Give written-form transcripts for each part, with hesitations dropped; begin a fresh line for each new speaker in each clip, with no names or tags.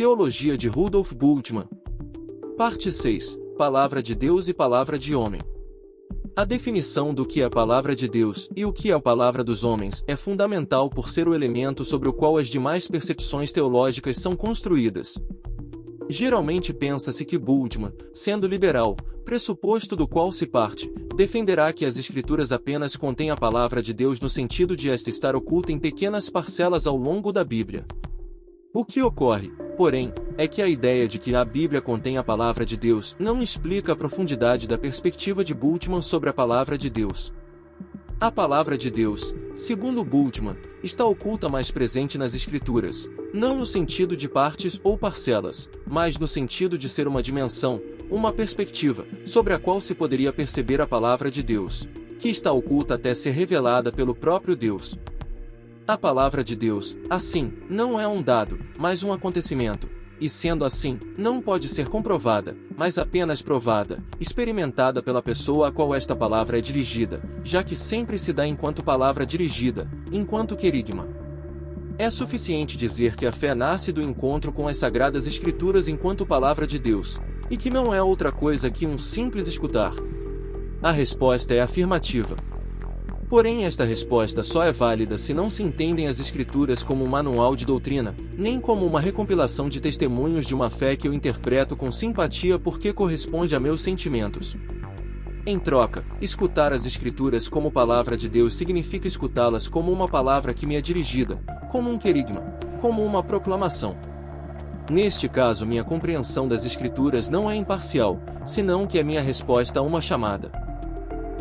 Teologia de Rudolf Bultmann. Parte 6. Palavra de Deus e Palavra de Homem. A definição do que é a Palavra de Deus e o que é a Palavra dos Homens é fundamental por ser o elemento sobre o qual as demais percepções teológicas são construídas. Geralmente pensa-se que Bultmann, sendo liberal, pressuposto do qual se parte, defenderá que as Escrituras apenas contêm a Palavra de Deus no sentido de esta estar oculta em pequenas parcelas ao longo da Bíblia. O que ocorre, porém, é que a ideia de que a Bíblia contém a Palavra de Deus não explica a profundidade da perspectiva de Bultmann sobre a Palavra de Deus. A Palavra de Deus, segundo Bultmann, está oculta mais presente nas Escrituras, não no sentido de partes ou parcelas, mas no sentido de ser uma dimensão, uma perspectiva, sobre a qual se poderia perceber a Palavra de Deus, que está oculta até ser revelada pelo próprio Deus. A Palavra de Deus, assim, não é um dado, mas um acontecimento, e sendo assim, não pode ser comprovada, mas apenas provada, experimentada pela pessoa a qual esta palavra é dirigida, já que sempre se dá enquanto palavra dirigida, enquanto querigma. É suficiente dizer que a fé nasce do encontro com as Sagradas Escrituras enquanto palavra de Deus, e que não é outra coisa que um simples escutar. A resposta é afirmativa. Porém, esta resposta só é válida se não se entendem as Escrituras como um manual de doutrina, nem como uma recompilação de testemunhos de uma fé que eu interpreto com simpatia porque corresponde a meus sentimentos. Em troca, escutar as Escrituras como palavra de Deus significa escutá-las como uma palavra que me é dirigida, como um querigma, como uma proclamação. Neste caso, minha compreensão das Escrituras não é imparcial, senão que é minha resposta a uma chamada.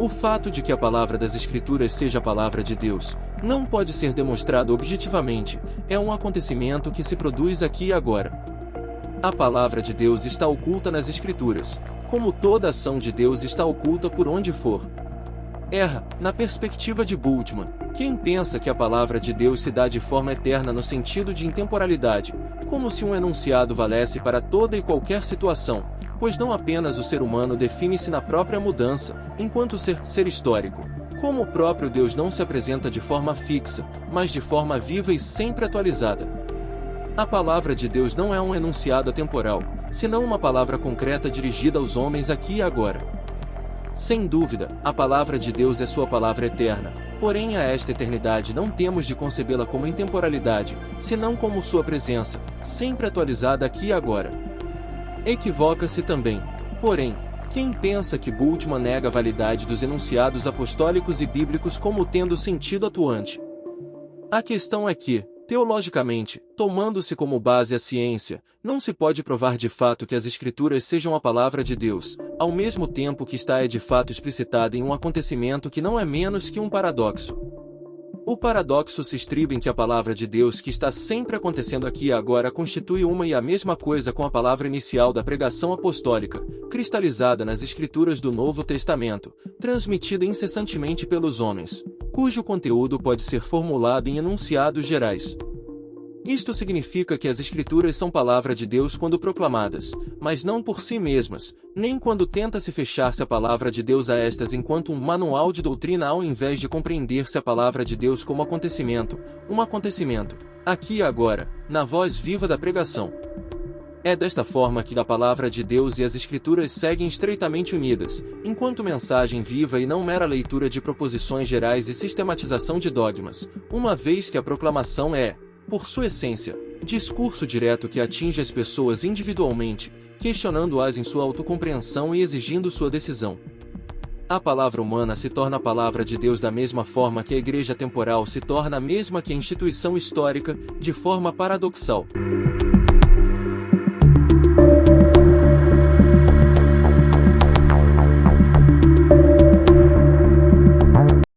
O fato de que a palavra das Escrituras seja a palavra de Deus não pode ser demonstrado objetivamente, é um acontecimento que se produz aqui e agora. A palavra de Deus está oculta nas Escrituras, como toda ação de Deus está oculta por onde for. Erra, na perspectiva de Bultmann, quem pensa que a palavra de Deus se dá de forma eterna no sentido de intemporalidade, como se um enunciado valesse para toda e qualquer situação, pois não apenas o ser humano define-se na própria mudança, enquanto ser histórico, como o próprio Deus não se apresenta de forma fixa, mas de forma viva e sempre atualizada. A palavra de Deus não é um enunciado atemporal, senão uma palavra concreta dirigida aos homens aqui e agora. Sem dúvida, a palavra de Deus é sua palavra eterna, porém a esta eternidade não temos de concebê-la como intemporalidade, senão como sua presença, sempre atualizada aqui e agora. Equivoca-se também, porém, quem pensa que Bultmann nega a validade dos enunciados apostólicos e bíblicos como tendo sentido atuante. A questão é que, teologicamente, tomando-se como base a ciência, não se pode provar de fato que as Escrituras sejam a palavra de Deus, ao mesmo tempo que está de fato explicitada em um acontecimento que não é menos que um paradoxo. O paradoxo se estriba em que a palavra de Deus que está sempre acontecendo aqui e agora constitui uma e a mesma coisa com a palavra inicial da pregação apostólica, cristalizada nas Escrituras do Novo Testamento, transmitida incessantemente pelos homens, cujo conteúdo pode ser formulado em enunciados gerais. Isto significa que as Escrituras são palavra de Deus quando proclamadas, mas não por si mesmas, nem quando tenta-se fechar-se a palavra de Deus a estas enquanto um manual de doutrina ao invés de compreender-se a palavra de Deus como acontecimento, um acontecimento, aqui e agora, na voz viva da pregação. É desta forma que a palavra de Deus e as Escrituras seguem estreitamente unidas, enquanto mensagem viva e não mera leitura de proposições gerais e sistematização de dogmas, uma vez que a proclamação é, por sua essência, discurso direto que atinge as pessoas individualmente, questionando-as em sua autocompreensão e exigindo sua decisão. A palavra humana se torna a palavra de Deus da mesma forma que a igreja temporal se torna a mesma que a instituição histórica, de forma paradoxal.